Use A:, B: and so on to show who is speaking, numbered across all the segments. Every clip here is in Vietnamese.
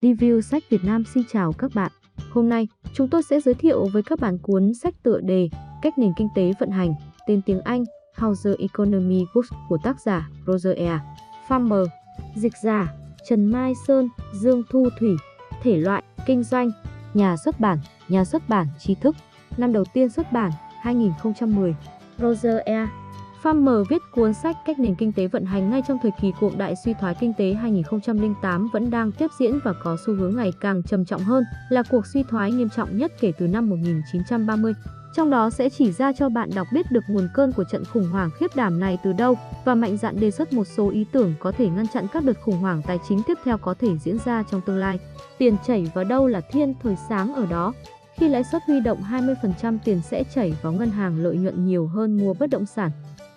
A: Review sách Việt Nam xin chào các bạn. Hôm nay, chúng tôi sẽ giới thiệu với các bạn cuốn sách tựa đề Cách nền kinh tế vận hành, tên tiếng Anh How the Economy Works của tác giả Roger E. Farmer, dịch giả Trần Mai Sơn, Dương Thu Thủy, thể loại kinh doanh, nhà xuất bản tri thức, năm đầu tiên xuất bản 2010. Roger E. Farmer viết cuốn sách Cách nền kinh tế vận hành ngay trong thời kỳ cuộc đại suy thoái kinh tế 2008 vẫn đang tiếp diễn và có xu hướng ngày càng trầm trọng hơn, là cuộc suy thoái nghiêm trọng nhất kể từ năm 1930. Trong đó sẽ chỉ ra cho bạn đọc biết được nguồn cơn của trận khủng hoảng khiếp đảm này từ đâu và mạnh dạn đề xuất một số ý tưởng có thể ngăn chặn các đợt khủng hoảng tài chính tiếp theo có thể diễn ra trong tương lai. Tiền chảy vào đâu là thiên thời sáng ở đó. Khi lãi suất huy động 20%, tiền sẽ chảy vào ngân hàng, lợi nhuận nhiều hơn mua bất động sản.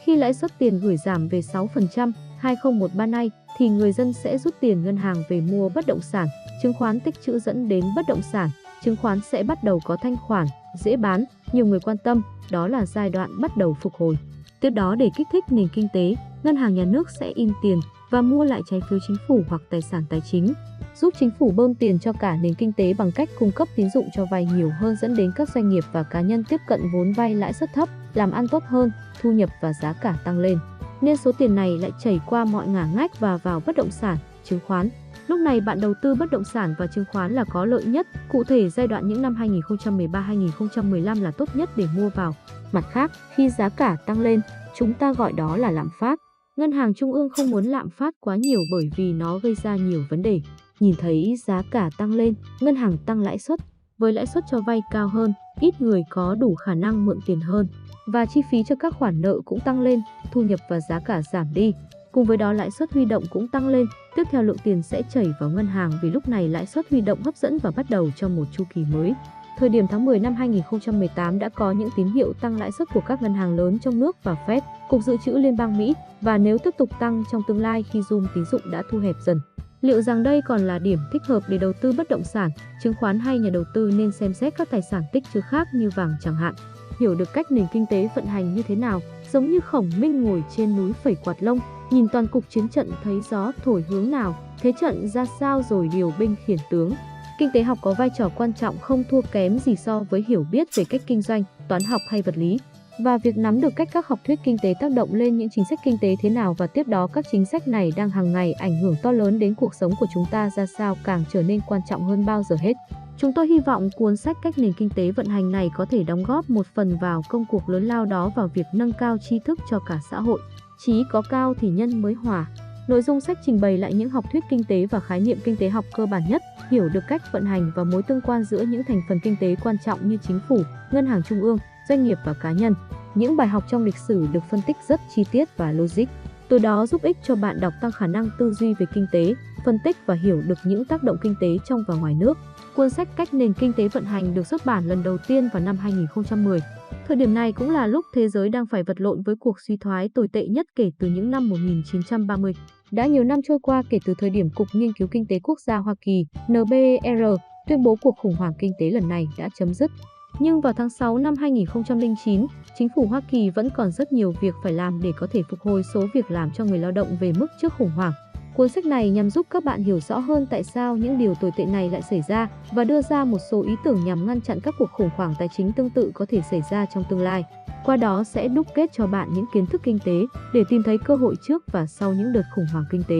A: Khi lãi suất tiền gửi giảm về 6%, 2013 nay, thì người dân sẽ rút tiền ngân hàng về mua bất động sản, chứng khoán tích trữ dẫn đến bất động sản, chứng khoán sẽ bắt đầu có thanh khoản, dễ bán, nhiều người quan tâm, đó là giai đoạn bắt đầu phục hồi. Tiếp đó để kích thích nền kinh tế, ngân hàng nhà nước sẽ in tiền và mua lại trái phiếu chính phủ hoặc tài sản tài chính, giúp chính phủ bơm tiền cho cả nền kinh tế bằng cách cung cấp tín dụng cho vay nhiều hơn, dẫn đến các doanh nghiệp và cá nhân tiếp cận vốn vay lãi suất thấp, làm ăn tốt hơn, thu nhập và giá cả tăng lên. Nên số tiền này lại chảy qua mọi ngả ngách và vào bất động sản, chứng khoán. Lúc này bạn đầu tư bất động sản và chứng khoán là có lợi nhất, cụ thể giai đoạn những năm 2013-2015 là tốt nhất để mua vào. Mặt khác, khi giá cả tăng lên, chúng ta gọi đó là lạm phát. Ngân hàng Trung ương không muốn lạm phát quá nhiều bởi vì nó gây ra nhiều vấn đề. Nhìn thấy giá cả tăng lên, ngân hàng tăng lãi suất. Với lãi suất cho vay cao hơn, ít người có đủ khả năng mượn tiền hơn. Và chi phí cho các khoản nợ cũng tăng lên, thu nhập và giá cả giảm đi. Cùng với đó lãi suất huy động cũng tăng lên, tiếp theo lượng tiền sẽ chảy vào ngân hàng vì lúc này lãi suất huy động hấp dẫn và bắt đầu cho một chu kỳ mới. Thời điểm tháng 10 năm 2018 đã có những tín hiệu tăng lãi suất của các ngân hàng lớn trong nước và Fed, Cục Dự trữ Liên bang Mỹ, và nếu tiếp tục tăng trong tương lai khi zoom tín dụng đã thu hẹp dần. Liệu rằng đây còn là điểm thích hợp để đầu tư bất động sản, chứng khoán hay nhà đầu tư nên xem xét các tài sản tích trữ khác như vàng chẳng hạn? Hiểu được cách nền kinh tế vận hành như thế nào, giống như Khổng Minh ngồi trên núi phẩy quạt lông, nhìn toàn cục chiến trận thấy gió thổi hướng nào, thế trận ra sao rồi điều binh khiển tướng. Kinh tế học có vai trò quan trọng không thua kém gì so với hiểu biết về cách kinh doanh, toán học hay vật lý. Và việc nắm được cách các học thuyết kinh tế tác động lên những chính sách kinh tế thế nào và tiếp đó các chính sách này đang hàng ngày ảnh hưởng to lớn đến cuộc sống của chúng ta ra sao càng trở nên quan trọng hơn bao giờ hết. Chúng tôi hy vọng cuốn sách Cách nền kinh tế vận hành này có thể đóng góp một phần vào công cuộc lớn lao đó vào việc nâng cao tri thức cho cả xã hội. Chí có cao thì nhân mới hòa. Nội dung sách trình bày lại những học thuyết kinh tế và khái niệm kinh tế học cơ bản nhất, hiểu được cách vận hành và mối tương quan giữa những thành phần kinh tế quan trọng như chính phủ, ngân hàng trung ương, doanh nghiệp và cá nhân. Những bài học trong lịch sử được phân tích rất chi tiết và logic. Từ đó giúp ích cho bạn đọc tăng khả năng tư duy về kinh tế, phân tích và hiểu được những tác động kinh tế trong và ngoài nước. Cuốn sách Cách nền kinh tế vận hành được xuất bản lần đầu tiên vào năm 2010. Thời điểm này cũng là lúc thế giới đang phải vật lộn với cuộc suy thoái tồi tệ nhất kể từ những năm 1930. Đã nhiều năm trôi qua kể từ thời điểm Cục Nghiên cứu Kinh tế Quốc gia Hoa Kỳ (NBER) tuyên bố cuộc khủng hoảng kinh tế lần này đã chấm dứt. Nhưng vào tháng 6 năm 2009, chính phủ Hoa Kỳ vẫn còn rất nhiều việc phải làm để có thể phục hồi số việc làm cho người lao động về mức trước khủng hoảng. Cuốn sách này nhằm giúp các bạn hiểu rõ hơn tại sao những điều tồi tệ này lại xảy ra và đưa ra một số ý tưởng nhằm ngăn chặn các cuộc khủng hoảng tài chính tương tự có thể xảy ra trong tương lai. Qua đó sẽ đúc kết cho bạn những kiến thức kinh tế để tìm thấy cơ hội trước và sau những đợt khủng hoảng kinh tế.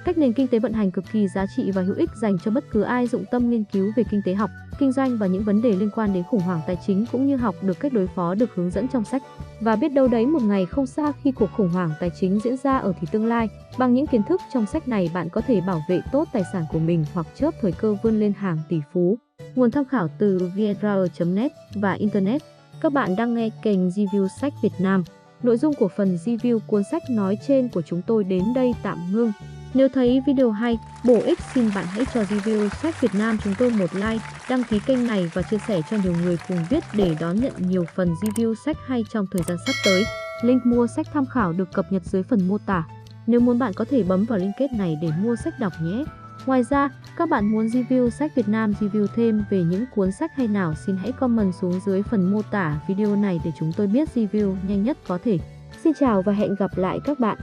A: Cách nền kinh tế vận hành cực kỳ giá trị và hữu ích dành cho bất cứ ai dụng tâm nghiên cứu về kinh tế học, kinh doanh và những vấn đề liên quan đến khủng hoảng tài chính cũng như học được cách đối phó được hướng dẫn trong sách. Và biết đâu đấy một ngày không xa khi cuộc khủng hoảng tài chính diễn ra ở thì tương lai, bằng những kiến thức trong sách này bạn có thể bảo vệ tốt tài sản của mình hoặc chớp thời cơ vươn lên hàng tỷ phú. Nguồn tham khảo từ vietrar.net và Internet. Các bạn đang nghe kênh Review Sách Việt Nam. Nội dung của phần review cuốn sách nói trên của chúng tôi đến đây tạm ngưng. Nếu thấy video hay, bổ ích xin bạn hãy cho Review Sách Việt Nam chúng tôi một like, đăng ký kênh này và chia sẻ cho nhiều người cùng biết để đón nhận nhiều phần review sách hay trong thời gian sắp tới. Link mua sách tham khảo được cập nhật dưới phần mô tả. Nếu muốn bạn có thể bấm vào link kết này để mua sách đọc nhé. Ngoài ra, các bạn muốn Review Sách Việt Nam review thêm về những cuốn sách hay nào xin hãy comment xuống dưới phần mô tả video này để chúng tôi biết review nhanh nhất có thể. Xin chào và hẹn gặp lại các bạn.